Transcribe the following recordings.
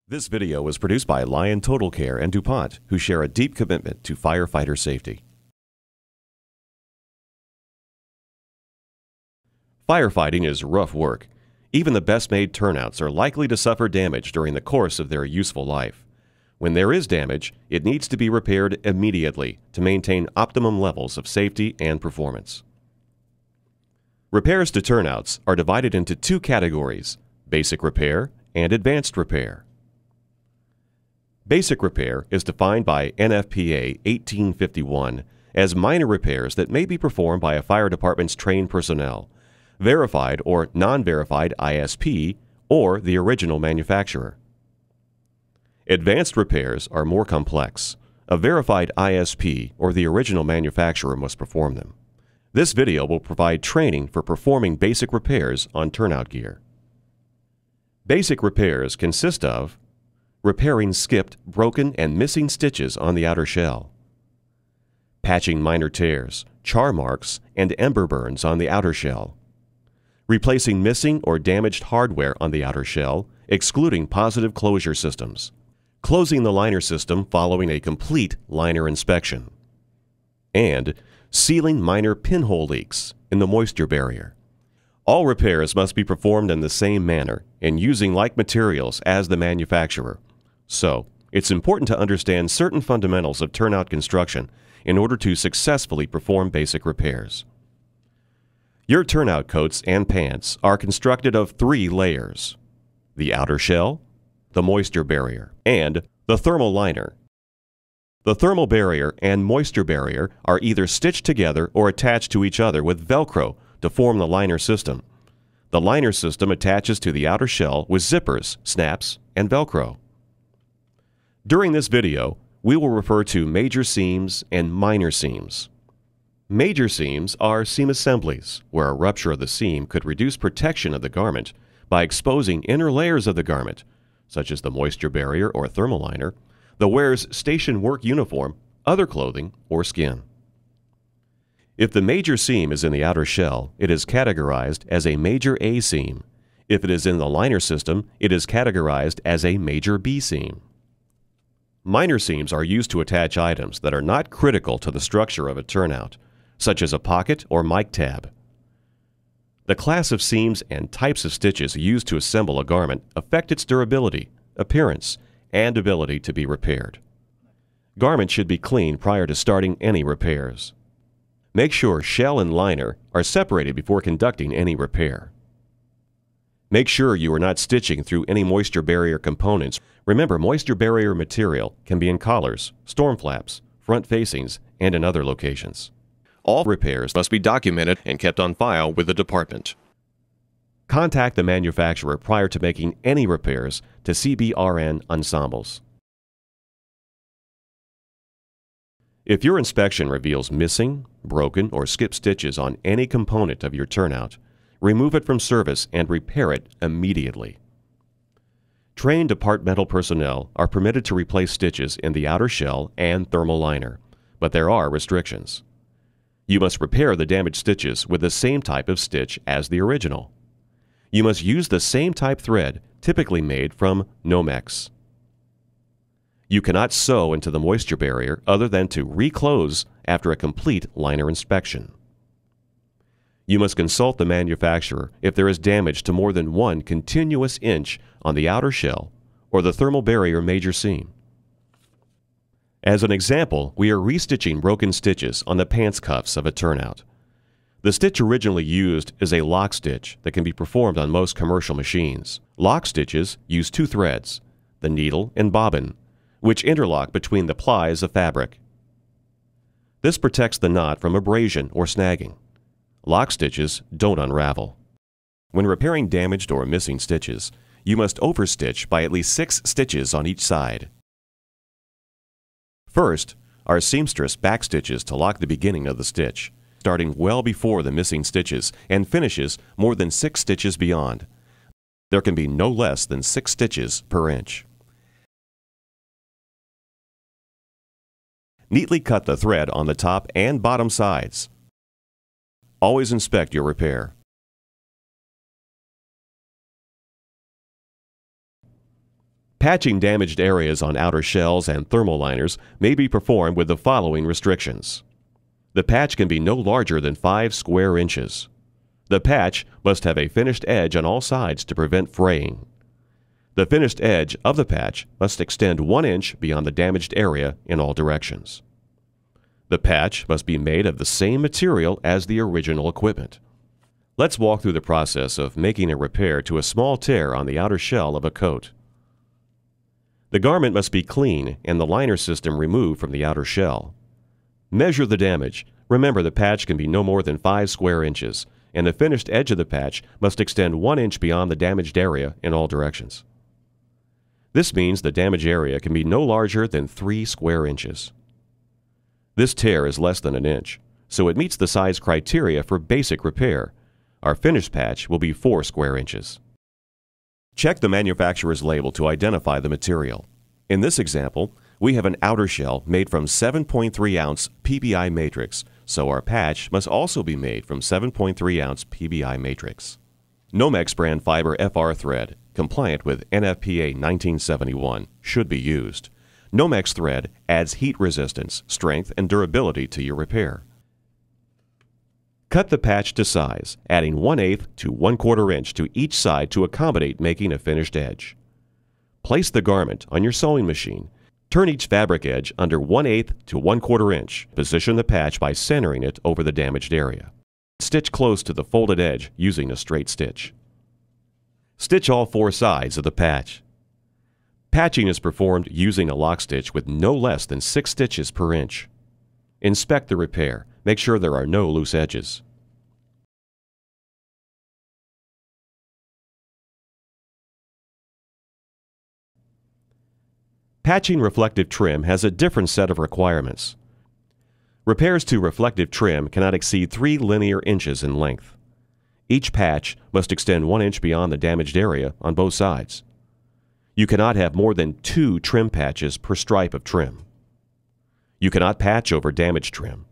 This video was produced by Lion Total Care and DuPont, who share a deep commitment to firefighter safety. Firefighting is rough work. Even the best-made turnouts are likely to suffer damage during the course of their useful life. When there is damage, it needs to be repaired immediately to maintain optimum levels of safety and performance. Repairs to turnouts are divided into two categories: basic repair and advanced repair. Basic repair is defined by NFPA 1851 as minor repairs that may be performed by a fire department's trained personnel, verified or non-verified ISP, or the original manufacturer. Advanced repairs are more complex. A verified ISP or the original manufacturer must perform them. This video will provide training for performing basic repairs on turnout gear. Basic repairs consist of repairing skipped, broken, and missing stitches on the outer shell, patching minor tears, char marks, and ember burns on the outer shell, replacing missing or damaged hardware on the outer shell, excluding positive closure systems, closing the liner system following a complete liner inspection, and sealing minor pinhole leaks in the moisture barrier. All repairs must be performed in the same manner and using like materials as the manufacturer. So, it's important to understand certain fundamentals of turnout construction in order to successfully perform basic repairs. Your turnout coats and pants are constructed of 3 layers: the outer shell, the moisture barrier, and the thermal liner. The thermal barrier and moisture barrier are either stitched together or attached to each other with Velcro to form the liner system. The liner system attaches to the outer shell with zippers, snaps, and Velcro. During this video, we will refer to major seams and minor seams. Major seams are seam assemblies, where a rupture of the seam could reduce protection of the garment by exposing inner layers of the garment, such as the moisture barrier or thermal liner, the wearer's station work uniform, other clothing, or skin. If the major seam is in the outer shell, it is categorized as a major A seam. If it is in the liner system, it is categorized as a major B seam. Minor seams are used to attach items that are not critical to the structure of a turnout, such as a pocket or mic tab. The class of seams and types of stitches used to assemble a garment affect its durability, appearance, and ability to be repaired. Garments should be cleaned prior to starting any repairs. Make sure shell and liner are separated before conducting any repair. Make sure you are not stitching through any moisture barrier components. Remember, moisture barrier material can be in collars, storm flaps, front facings, and in other locations. All repairs must be documented and kept on file with the department. Contact the manufacturer prior to making any repairs to CBRN ensembles. If your inspection reveals missing, broken, or skipped stitches on any component of your turnout, remove it from service and repair it immediately. Trained departmental personnel are permitted to replace stitches in the outer shell and thermal liner, but there are restrictions. You must repair the damaged stitches with the same type of stitch as the original. You must use the same type thread, typically made from Nomex. You cannot sew into the moisture barrier other than to reclose after a complete liner inspection. You must consult the manufacturer if there is damage to more than one continuous inch on the outer shell or the thermal barrier major seam. As an example, we are restitching broken stitches on the pants cuffs of a turnout. The stitch originally used is a lock stitch that can be performed on most commercial machines. Lock stitches use 2 threads, the needle and bobbin, which interlock between the plies of fabric. This protects the knot from abrasion or snagging. Lock stitches don't unravel. When repairing damaged or missing stitches, you must overstitch by at least 6 stitches on each side. First, our seamstress backstitches to lock the beginning of the stitch, starting well before the missing stitches and finishes more than 6 stitches beyond. There can be no less than 6 stitches per inch. Neatly cut the thread on the top and bottom sides. Always inspect your repair. Patching damaged areas on outer shells and thermal liners may be performed with the following restrictions. The patch can be no larger than 5 square inches. The patch must have a finished edge on all sides to prevent fraying. The finished edge of the patch must extend 1 inch beyond the damaged area in all directions. The patch must be made of the same material as the original equipment. Let's walk through the process of making a repair to a small tear on the outer shell of a coat. The garment must be clean and the liner system removed from the outer shell. Measure the damage. Remember, the patch can be no more than 5 square inches, and the finished edge of the patch must extend 1 inch beyond the damaged area in all directions. This means the damaged area can be no larger than 3 square inches. This tear is less than an inch, so it meets the size criteria for basic repair. Our finished patch will be 4 square inches. Check the manufacturer's label to identify the material. In this example, we have an outer shell made from 7.3 ounce PBI matrix, so our patch must also be made from 7.3 ounce PBI matrix. Nomex brand fiber FR thread, compliant with NFPA 1971, should be used. Nomex thread adds heat resistance, strength, and durability to your repair. Cut the patch to size, adding 1/8 to 1/4 inch to each side to accommodate making a finished edge. Place the garment on your sewing machine. Turn each fabric edge under 1/8 to 1/4 inch. Position the patch by centering it over the damaged area. Stitch close to the folded edge using a straight stitch. Stitch all 4 sides of the patch. Patching is performed using a lock stitch with no less than 6 stitches per inch. Inspect the repair. Make sure there are no loose edges. Patching reflective trim has a different set of requirements. Repairs to reflective trim cannot exceed 3 linear inches in length. Each patch must extend 1 inch beyond the damaged area on both sides. You cannot have more than 2 trim patches per stripe of trim. You cannot patch over damaged trim.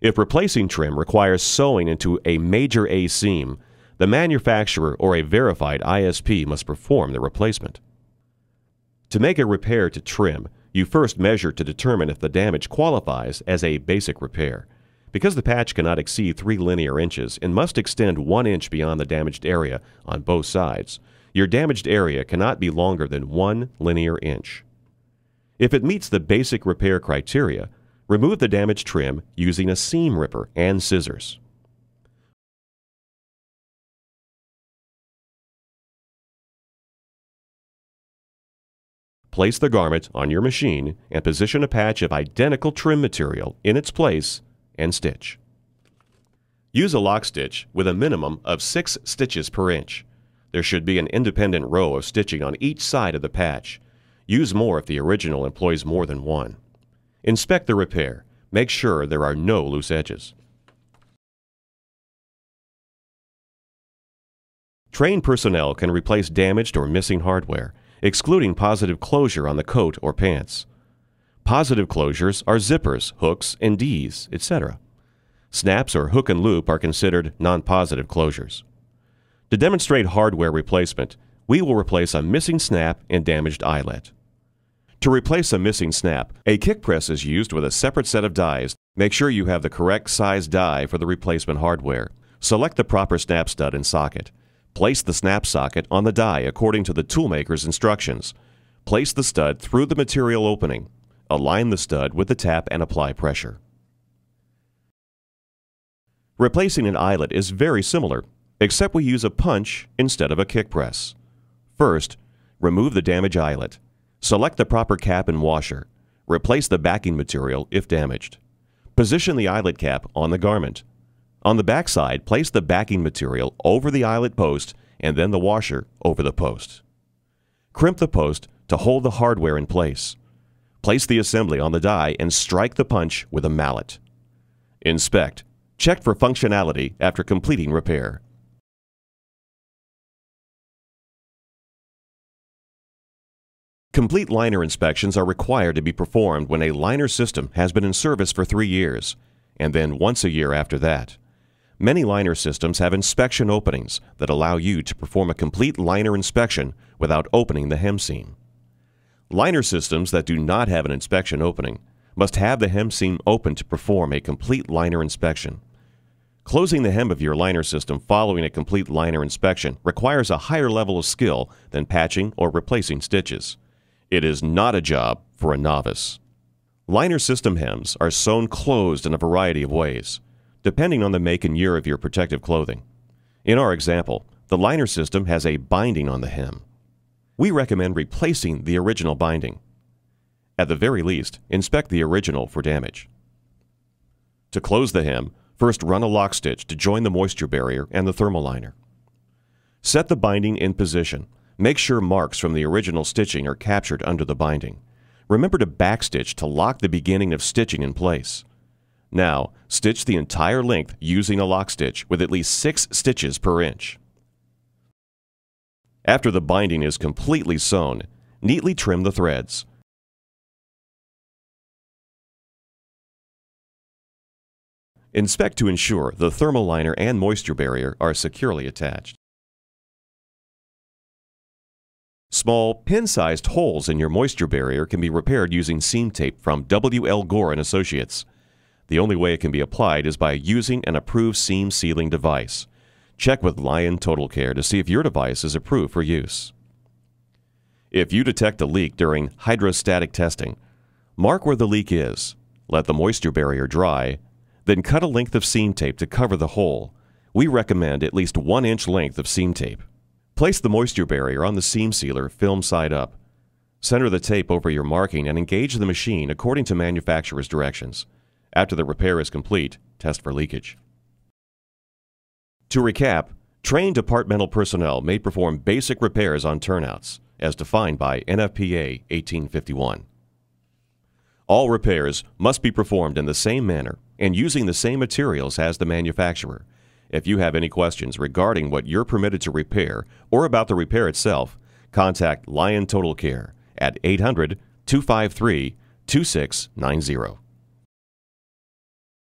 If replacing trim requires sewing into a major A seam, the manufacturer or a verified ISP must perform the replacement. To make a repair to trim, you first measure to determine if the damage qualifies as a basic repair. Because the patch cannot exceed 3 linear inches and must extend 1 inch beyond the damaged area on both sides, your damaged area cannot be longer than 1 linear inch. If it meets the basic repair criteria, remove the damaged trim using a seam ripper and scissors. Place the garment on your machine and position a patch of identical trim material in its place and stitch. Use a lock stitch with a minimum of 6 stitches per inch. There should be an independent row of stitching on each side of the patch. Use more if the original employs more than one. Inspect the repair. Make sure there are no loose edges. Trained personnel can replace damaged or missing hardware, excluding positive closure on the coat or pants. Positive closures are zippers, hooks, and Ds, etc. Snaps or hook and loop are considered non-positive closures. To demonstrate hardware replacement, we will replace a missing snap and damaged eyelet. To replace a missing snap, a kick press is used with a separate set of dies. Make sure you have the correct size die for the replacement hardware. Select the proper snap stud and socket. Place the snap socket on the die according to the toolmaker's instructions. Place the stud through the material opening. Align the stud with the tap and apply pressure. Replacing an eyelet is very similar, except we use a punch instead of a kick press. First, remove the damaged eyelet. Select the proper cap and washer. Replace the backing material if damaged. Position the eyelet cap on the garment. On the back side, place the backing material over the eyelet post and then the washer over the post. Crimp the post to hold the hardware in place. Place the assembly on the die and strike the punch with a mallet. Inspect. Check for functionality after completing repair. Complete liner inspections are required to be performed when a liner system has been in service for 3 years, and then once a year after that. Many liner systems have inspection openings that allow you to perform a complete liner inspection without opening the hem seam. Liner systems that do not have an inspection opening must have the hem seam open to perform a complete liner inspection. Closing the hem of your liner system following a complete liner inspection requires a higher level of skill than patching or replacing stitches. It is not a job for a novice. Liner system hems are sewn closed in a variety of ways, depending on the make and year of your protective clothing. In our example, the liner system has a binding on the hem. We recommend replacing the original binding. At the very least, inspect the original for damage. To close the hem, first run a lock stitch to join the moisture barrier and the thermal liner. Set the binding in position. Make sure marks from the original stitching are captured under the binding. Remember to backstitch to lock the beginning of stitching in place. Now, stitch the entire length using a lock stitch with at least 6 stitches per inch. After the binding is completely sewn, neatly trim the threads. Inspect to ensure the thermal liner and moisture barrier are securely attached. Small, pin-sized holes in your moisture barrier can be repaired using seam tape from W.L. Gore & Associates. The only way it can be applied is by using an approved seam sealing device. Check with Lion Total Care to see if your device is approved for use. If you detect a leak during hydrostatic testing, mark where the leak is, let the moisture barrier dry, then cut a length of seam tape to cover the hole. We recommend at least 1 inch length of seam tape. Place the moisture barrier on the seam sealer film side up. Center the tape over your marking and engage the machine according to manufacturer's directions. After the repair is complete, test for leakage. To recap, trained departmental personnel may perform basic repairs on turnouts, as defined by NFPA 1851. All repairs must be performed in the same manner and using the same materials as the manufacturer. If you have any questions regarding what you're permitted to repair or about the repair itself, contact Lion Total Care at 800-253-2690.